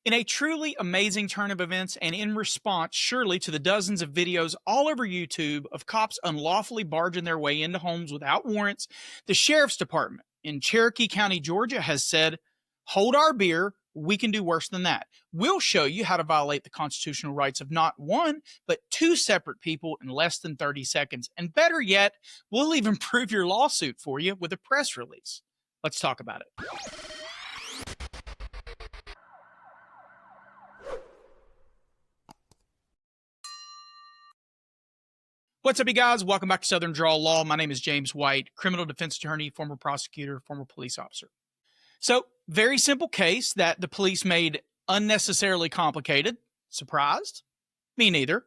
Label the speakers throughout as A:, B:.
A: In a truly amazing turn of events and in response, surely, to the dozens of videos all over YouTube of cops unlawfully barging their way into homes without warrants, the sheriff's department in Cherokee County, Georgia has said, hold our beer, we can do worse than that. We'll show you how to violate the constitutional rights of not one, but two separate people in less than 30 seconds. And better yet, we'll even prove your lawsuit for you with a press release. Let's talk about it. What's up, you guys? Welcome back to Southern Draw Law. My name is James White, criminal defense attorney, former prosecutor, former police officer. So, very simple case that the police made unnecessarily complicated. Surprised? Me neither.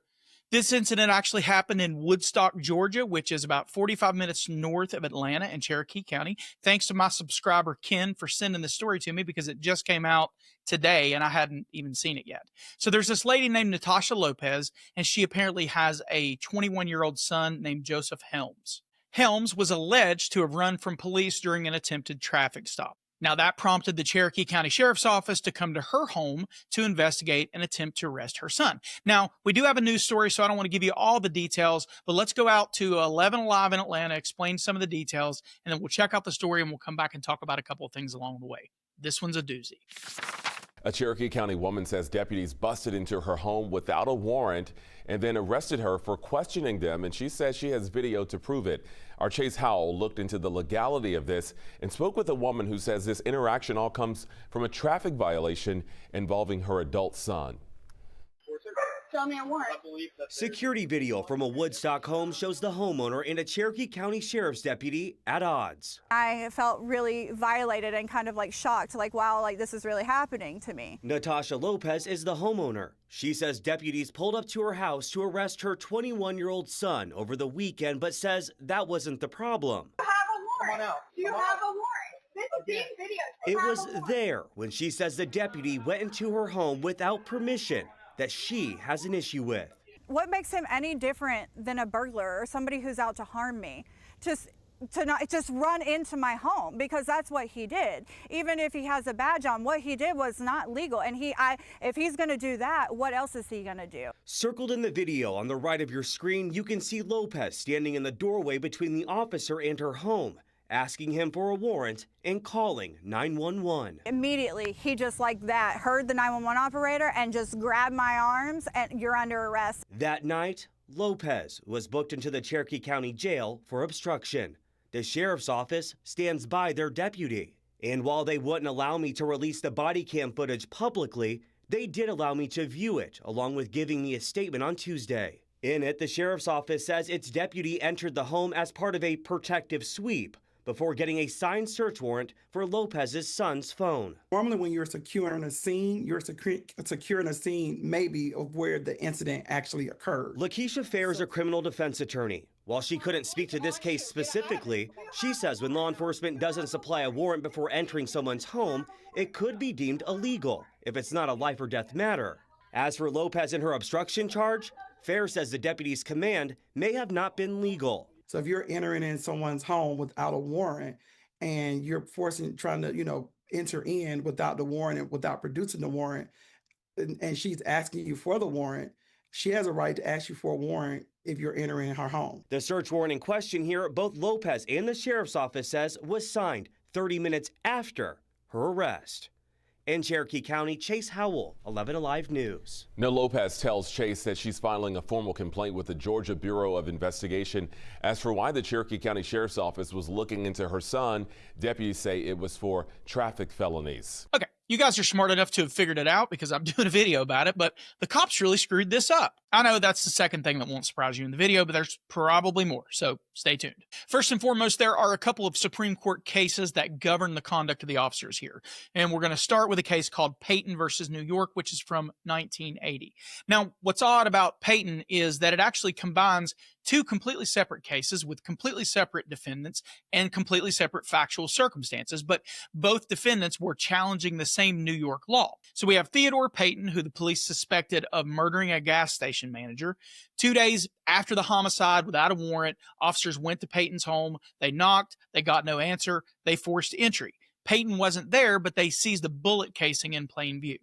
A: This incident actually happened in Woodstock, Georgia, which is about 45 minutes north of Atlanta in Cherokee County. Thanks to my subscriber, Ken, for sending the story to me because it just came out today and I hadn't even seen it yet. So there's this lady named Natasha Lopez, and she apparently has a 21-year-old son named Joseph Helms. Helms was alleged to have run from police during an attempted traffic stop. Now, that prompted the Cherokee County Sheriff's Office to come to her home to investigate an attempt to arrest her son. Now, we do have a news story, so I don't want to give you all the details, but let's go out to 11 Alive in Atlanta, explain some of the details, and then we'll check out the story and we'll come back and talk about a couple of things along the way. This one's a doozy.
B: A Cherokee County woman says deputies busted into her home without a warrant and then arrested her for questioning them, and she says she has video to prove it. Our Chase Howell looked into the legality of this and spoke with a woman who says this interaction all comes from a traffic violation involving her adult son.
C: Tell me a warrant.
D: Security video from a Woodstock home shows the homeowner and a Cherokee County Sheriff's deputy at odds.
C: I felt really violated and kind of like shocked, like, wow, like this is really happening to me.
D: Natasha Lopez is the homeowner. She says deputies pulled up to her house to arrest her 21-year-old son over the weekend, but says that wasn't the problem.
C: You have a warrant. You have a warrant. This is being videotaped.
D: It was there when she says the deputy went into her home without permission that she has an issue with.
C: What makes him any different than a burglar or somebody who's out to harm me? To not just run into my home, because that's what he did. Even if he has a badge on, what he did was not legal. And if he's going to do that, what else is he going to do?
D: Circled in the video on the right of your screen, you can see Lopez standing in the doorway between the officer and her home, asking him for a warrant and calling 911.
C: Immediately, he just like that heard the 911 operator and just grabbed my arms, and you're under arrest.
D: That night, Lopez was booked into the Cherokee County Jail for obstruction. The sheriff's office stands by their deputy. And while they wouldn't allow me to release the body cam footage publicly, they did allow me to view it, along with giving me a statement on Tuesday. In it, the sheriff's office says its deputy entered the home as part of a protective sweep before getting a signed search warrant for Lopez's son's phone.
E: Normally when you're securing a scene, you're securing a scene maybe of where the incident actually occurred.
D: Lakeisha Fair is a criminal defense attorney. While she couldn't speak to this case specifically, she says when law enforcement doesn't supply a warrant before entering someone's home, it could be deemed illegal if it's not a life or death matter. As for Lopez and her obstruction charge, Fair says the deputy's command may have not been legal.
E: So if you're entering in someone's home without a warrant and you're trying to, enter in without the warrant and without producing the warrant, and she's asking you for the warrant, she has a right to ask you for a warrant if you're entering her home.
D: The search warrant in question here, both Lopez and the sheriff's office says was signed 30 minutes after her arrest. In Cherokee County, Chase Howell, 11 Alive News.
B: Now, Lopez tells Chase that she's filing a formal complaint with the Georgia Bureau of Investigation. As for why the Cherokee County Sheriff's Office was looking into her son, deputies say it was for traffic felonies.
A: Okay, you guys are smart enough to have figured it out because I'm doing a video about it, but the cops really screwed this up. I know that's the second thing that won't surprise you in the video, but there's probably more, so stay tuned. First and foremost, there are a couple of Supreme Court cases that govern the conduct of the officers here. And we're going to start with a case called Payton versus New York, which is from 1980. Now, what's odd about Payton is that it actually combines two completely separate cases with completely separate defendants and completely separate factual circumstances, but both defendants were challenging the same New York law. So we have Theodore Payton, who the police suspected of murdering a gas station manager. 2 days after the homicide, without a warrant, officers went to Payton's home. They knocked, they got no answer, they forced entry. Payton wasn't there, but they seized a bullet casing in plain view.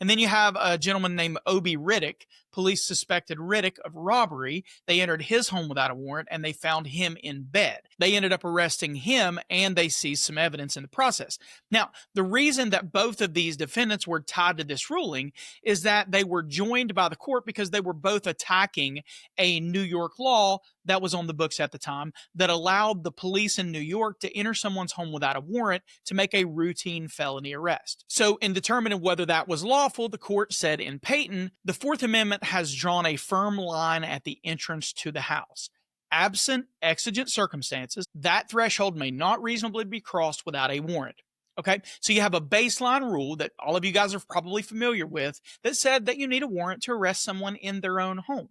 A: And then you have a gentleman named Obi Riddick. Police suspected Riddick of robbery. They entered his home without a warrant and they found him in bed. They ended up arresting him and they seized some evidence in the process. Now, the reason that both of these defendants were tied to this ruling is that they were joined by the court because they were both attacking a New York law that was on the books at the time that allowed the police in New York to enter someone's home without a warrant to make a routine felony arrest. So in determining whether that was lawful, the court said in Payton, the Fourth Amendment has drawn a firm line at the entrance to the house. Absent exigent circumstances, that threshold may not reasonably be crossed without a warrant. Okay, so you have a baseline rule that all of you guys are probably familiar with that said that you need a warrant to arrest someone in their own home.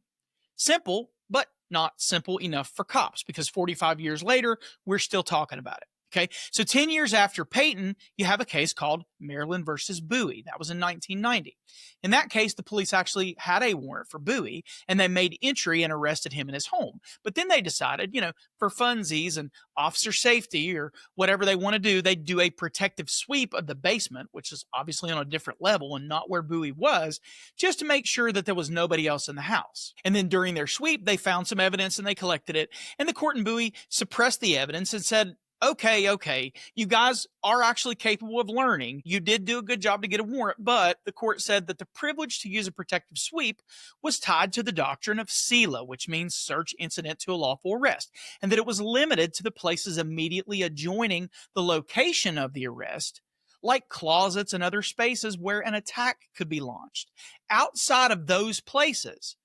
A: Simple, but not simple enough for cops because 45 years later, we're still talking about it. Okay, so 10 years after Payton, you have a case called Maryland versus Bowie. That was in 1990. In that case, the police actually had a warrant for Bowie, and they made entry and arrested him in his home. But then they decided, for funsies and officer safety or whatever they want to do, they'd do a protective sweep of the basement, which is obviously on a different level and not where Bowie was, just to make sure that there was nobody else in the house. And then during their sweep, they found some evidence and they collected it. And the court in Bowie suppressed the evidence and said, okay, you guys are actually capable of learning. You did do a good job to get a warrant, but the court said that the privilege to use a protective sweep was tied to the doctrine of SELA, which means search incident to a lawful arrest, and that it was limited to the places immediately adjoining the location of the arrest, like closets and other spaces where an attack could be launched. Outside of those places,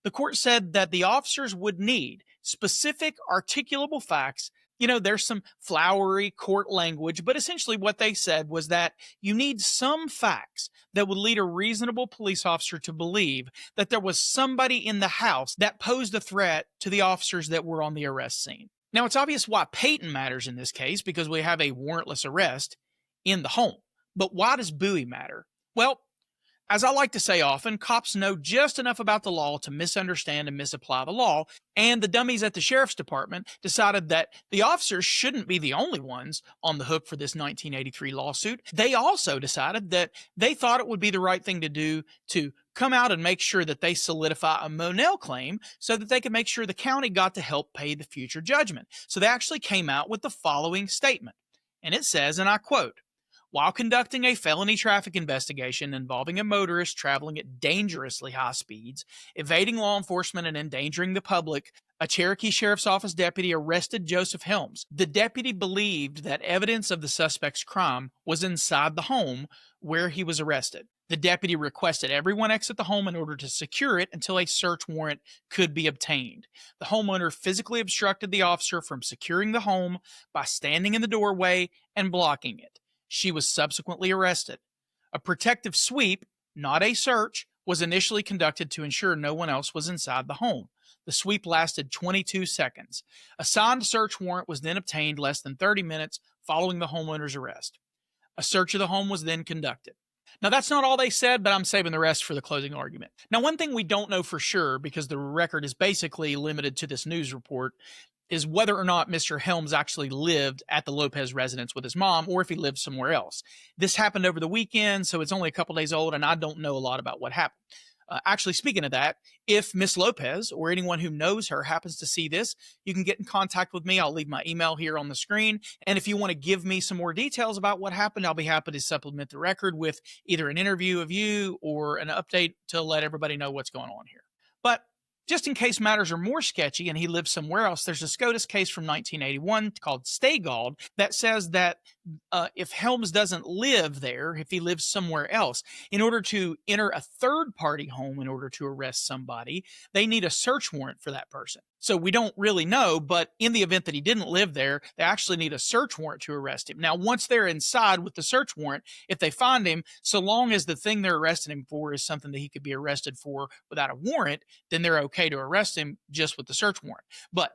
A: the court said that the officers would need specific articulable facts. There's some flowery court language, but essentially what they said was that you need some facts that would lead a reasonable police officer to believe that there was somebody in the house that posed a threat to the officers that were on the arrest scene. Now, it's obvious why Payton matters in this case because we have a warrantless arrest in the home. But why does Bowie matter? Well, as I like to say often, cops know just enough about the law to misunderstand and misapply the law, and the dummies at the sheriff's department decided that the officers shouldn't be the only ones on the hook for this 1983 lawsuit. They also decided that they thought it would be the right thing to do to come out and make sure that they solidify a Monell claim so that they could make sure the county got to help pay the future judgment. So they actually came out with the following statement, and it says, and I quote, "While conducting a felony traffic investigation involving a motorist traveling at dangerously high speeds, evading law enforcement and endangering the public, a Cherokee Sheriff's Office deputy arrested Joseph Helms. The deputy believed that evidence of the suspect's crime was inside the home where he was arrested. The deputy requested everyone exit the home in order to secure it until a search warrant could be obtained. The homeowner physically obstructed the officer from securing the home by standing in the doorway and blocking it. She was subsequently arrested. A protective sweep, not a search, was initially conducted to ensure no one else was inside the home. The sweep lasted 22 seconds. A signed search warrant was then obtained less than 30 minutes following the homeowner's arrest. A search of the home was then conducted." Now, that's not all they said, but I'm saving the rest for the closing argument. Now, one thing we don't know for sure, because the record is basically limited to this news report, is whether or not Mr. Helms actually lived at the Lopez residence with his mom or if he lived somewhere else. This happened over the weekend, so it's only a couple days old, and I don't know a lot about what happened. Actually, speaking of that, if Miss Lopez or anyone who knows her happens to see this, you can get in contact with me. I'll leave my email here on the screen. And if you want to give me some more details about what happened, I'll be happy to supplement the record with either an interview of you or an update to let everybody know what's going on here. But just in case matters are more sketchy and he lives somewhere else, there's a SCOTUS case from 1981 called Stagald that says that if Helms doesn't live there, if he lives somewhere else, in order to enter a third-party home in order to arrest somebody, they need a search warrant for that person. So we don't really know, but in the event that he didn't live there, they actually need a search warrant to arrest him. Now, once they're inside with the search warrant, if they find him, so long as the thing they're arresting him for is something that he could be arrested for without a warrant, then they're okay to arrest him just with the search warrant. But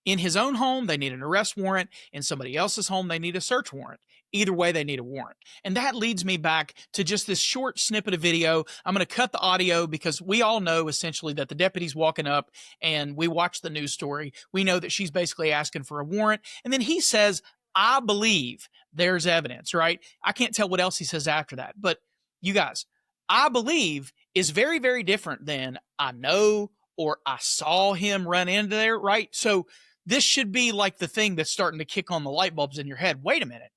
A: in his own home, they need an arrest warrant. In somebody else's home, they need a search warrant. Either way, they need a warrant. And that leads me back to just this short snippet of video. I'm going to cut the audio because we all know essentially that the deputy's walking up and we watch the news story. We know that she's basically asking for a warrant. And then he says, "I believe there's evidence," right? I can't tell what else he says after that. But you guys, I believe is very, very different than I know or I saw him run into there, right? So this should be like the thing that's starting to kick on the light bulbs in your head. Wait a minute.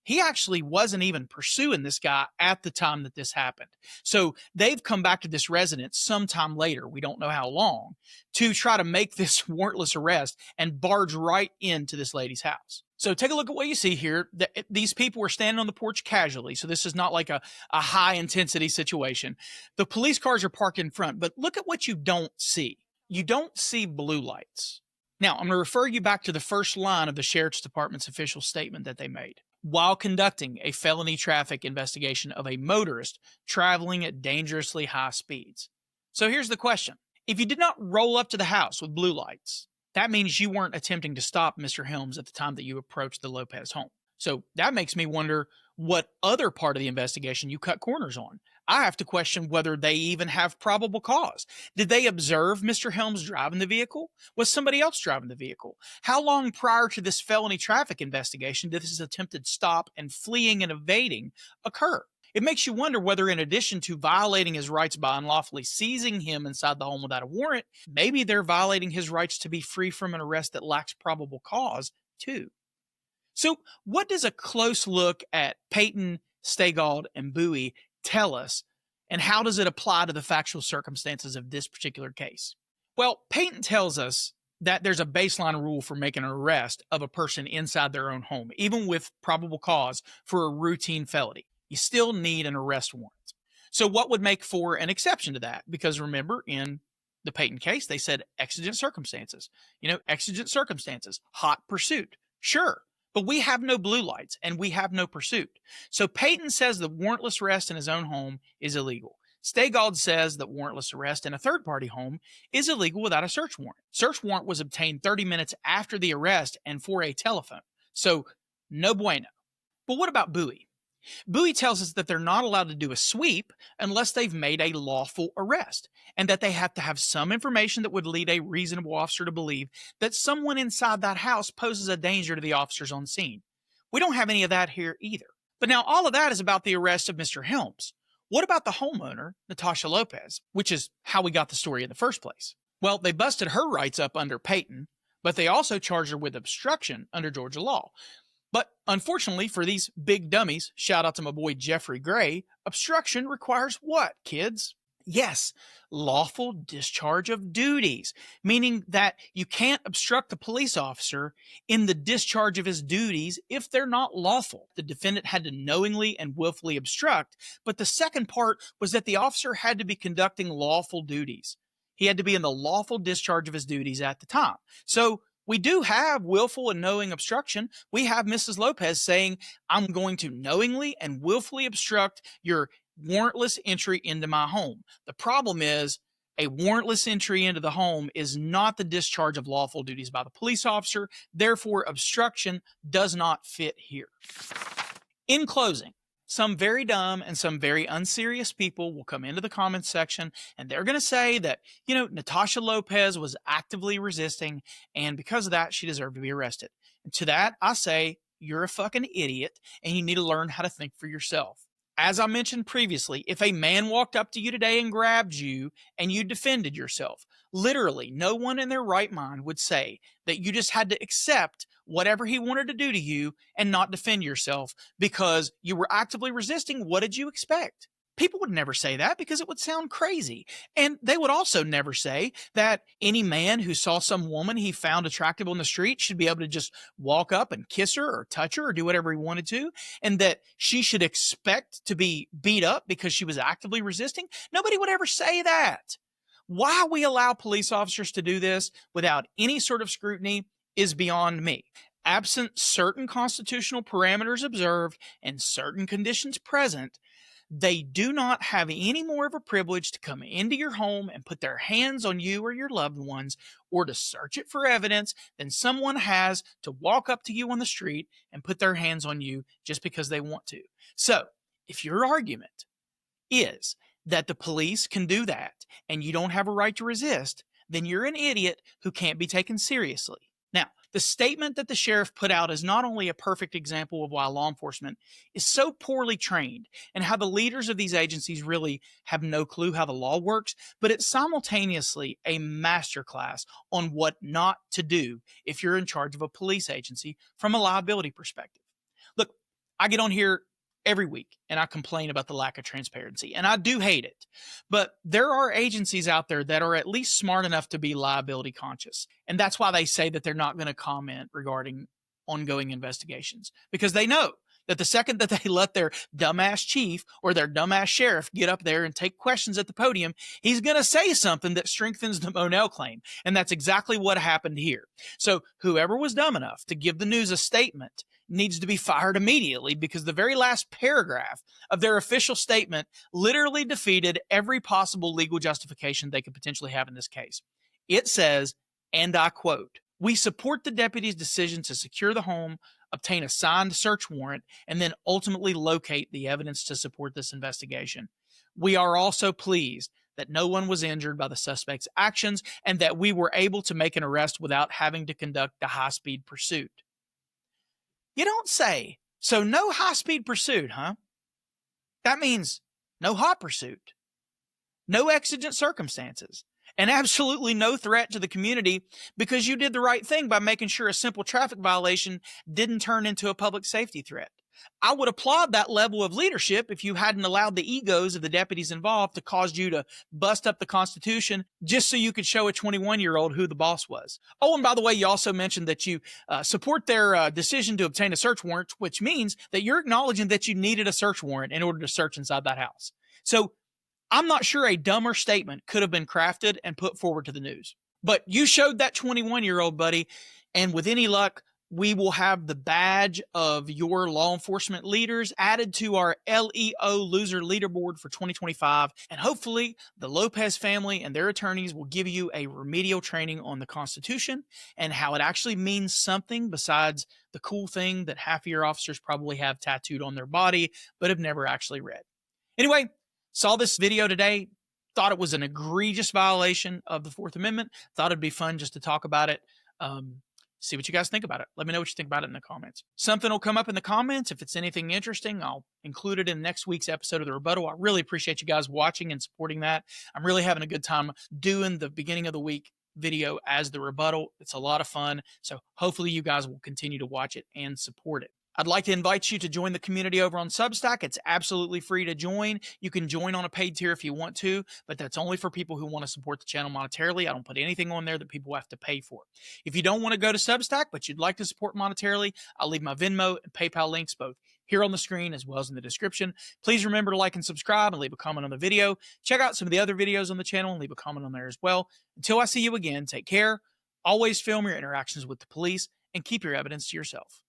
A: He actually wasn't even pursuing this guy at the time that this happened. So they've come back to this residence sometime later, we don't know how long, to try to make this warrantless arrest and barge right into this lady's house. So take a look at what you see here. These people were standing on the porch casually. So this is not like a high intensity situation. The police cars are parked in front, but look at what you don't see. You don't see blue lights. Now, I'm going to refer you back to the first line of the Sheriff's Department's official statement that they made. While conducting a felony traffic investigation of a motorist traveling at dangerously high speeds. So here's the question. If you did not roll up to the house with blue lights, that means you weren't attempting to stop Mr. Helms at the time that you approached the Lopez home. So that makes me wonder what other part of the investigation you cut corners on. I have to question whether they even have probable cause. Did they observe Mr. Helms driving the vehicle? Was somebody else driving the vehicle? How long prior to this felony traffic investigation did this attempted stop and fleeing and evading occur? It makes you wonder whether, in addition to violating his rights by unlawfully seizing him inside the home without a warrant, maybe they're violating his rights to be free from an arrest that lacks probable cause, too. So what does a close look at Payton, Stegall, and Bowie tell us, and how does it apply to the factual circumstances of this particular case? Well, Payton tells us that there's a baseline rule for making an arrest of a person inside their own home, even with probable cause for a routine felony. You still need an arrest warrant. So what would make for an exception to that? Because remember, in the Payton case, they said exigent circumstances. Exigent circumstances, hot pursuit. Sure. But we have no blue lights and we have no pursuit. So Payton says the warrantless arrest in his own home is illegal. Stegall says that warrantless arrest in a third-party home is illegal without a search warrant. Search warrant was obtained 30 minutes after the arrest and for a telephone. So no bueno. But what about Bowie? Bowie tells us that they're not allowed to do a sweep unless they've made a lawful arrest, and that they have to have some information that would lead a reasonable officer to believe that someone inside that house poses a danger to the officers on scene. We don't have any of that here either. But now all of that is about the arrest of Mr. Helms. What about the homeowner, Natasha Lopez, which is how we got the story in the first place? Well, they busted her rights up under Payton, but they also charged her with obstruction under Georgia law. But unfortunately for these big dummies, shout out to my boy Jeffrey Gray, obstruction requires what, kids? Yes, lawful discharge of duties, meaning that you can't obstruct the police officer in the discharge of his duties if they're not lawful. The defendant had to knowingly and willfully obstruct, but the second part was that the officer had to be conducting lawful duties. He had to be in the lawful discharge of his duties at the time. So we do have willful and knowing obstruction. We have Mrs. Lopez saying, I'm going to knowingly and willfully obstruct your warrantless entry into my home. The problem is a warrantless entry into the home is not the discharge of lawful duties by the police officer. Therefore, obstruction does not fit here. In closing, some very dumb and some very unserious people will come into the comments section and they're going to say that, Natasha Lopez was actively resisting and because of that, she deserved to be arrested. And to that, I say, you're a fucking idiot and you need to learn how to think for yourself. As I mentioned previously, if a man walked up to you today and grabbed you and you defended yourself, literally no one in their right mind would say that you just had to accept whatever he wanted to do to you and not defend yourself because you were actively resisting. What did you expect? People would never say that because it would sound crazy. And they would also never say that any man who saw some woman he found attractive on the street should be able to just walk up and kiss her or touch her or do whatever he wanted to, and that she should expect to be beat up because she was actively resisting. Nobody would ever say that. Why we allow police officers to do this without any sort of scrutiny is beyond me. Absent certain constitutional parameters observed and certain conditions present, they do not have any more of a privilege to come into your home and put their hands on you or your loved ones or to search it for evidence than someone has to walk up to you on the street and put their hands on you just because they want to. So, if your argument is that the police can do that and you don't have a right to resist, then you're an idiot who can't be taken seriously. Now, the statement that the sheriff put out is not only a perfect example of why law enforcement is so poorly trained and how the leaders of these agencies really have no clue how the law works, but it's simultaneously a masterclass on what not to do if you're in charge of a police agency from a liability perspective. Look, I get on here every week and I complain about the lack of transparency, and I do hate it. But there are agencies out there that are at least smart enough to be liability conscious. And that's why they say that they're not going to comment regarding ongoing investigations, because they know that the second that they let their dumbass chief or their dumbass sheriff get up there and take questions at the podium, he's going to say something that strengthens the Monell claim. And that's exactly what happened here. So whoever was dumb enough to give the news a statement needs to be fired immediately, because the very last paragraph of their official statement literally defeated every possible legal justification they could potentially have in this case. It says, and I quote, "We support the deputy's decision to secure the home, obtain a signed search warrant, and then ultimately locate the evidence to support this investigation. We are also pleased that no one was injured by the suspect's actions and that we were able to make an arrest without having to conduct a high-speed pursuit." You don't say. So no high-speed pursuit, huh? That means no hot pursuit, no exigent circumstances, and absolutely no threat to the community, because you did the right thing by making sure a simple traffic violation didn't turn into a public safety threat. I would applaud that level of leadership if you hadn't allowed the egos of the deputies involved to cause you to bust up the Constitution just so you could show a 21-year-old who the boss was. Oh, and by the way, you also mentioned that you support their decision to obtain a search warrant, which means that you're acknowledging that you needed a search warrant in order to search inside that house. So I'm not sure a dumber statement could have been crafted and put forward to the news. But you showed that 21-year-old, buddy, and with any luck, we will have the badge of your law enforcement leaders added to our LEO loser leaderboard for 2025. And hopefully the Lopez family and their attorneys will give you a remedial training on the Constitution and how it actually means something besides the cool thing that half of your officers probably have tattooed on their body, but have never actually read. Anyway, saw this video today, thought it was an egregious violation of the Fourth Amendment, thought it'd be fun just to talk about it. See what you guys think about it. Let me know what you think about it in the comments. Something will come up in the comments. If it's anything interesting, I'll include it in next week's episode of The Rebuttal. I really appreciate you guys watching and supporting that. I'm really having a good time doing the beginning of the week video as The Rebuttal. It's a lot of fun. So hopefully you guys will continue to watch it and support it. I'd like to invite you to join the community over on Substack. It's absolutely free to join. You can join on a paid tier if you want to, but that's only for people who want to support the channel monetarily. I don't put anything on there that people have to pay for. If you don't want to go to Substack, but you'd like to support monetarily, I'll leave my Venmo and PayPal links both here on the screen as well as in the description. Please remember to like and subscribe and leave a comment on the video. Check out some of the other videos on the channel and leave a comment on there as well. Until I see you again, take care. Always film your interactions with the police and keep your evidence to yourself.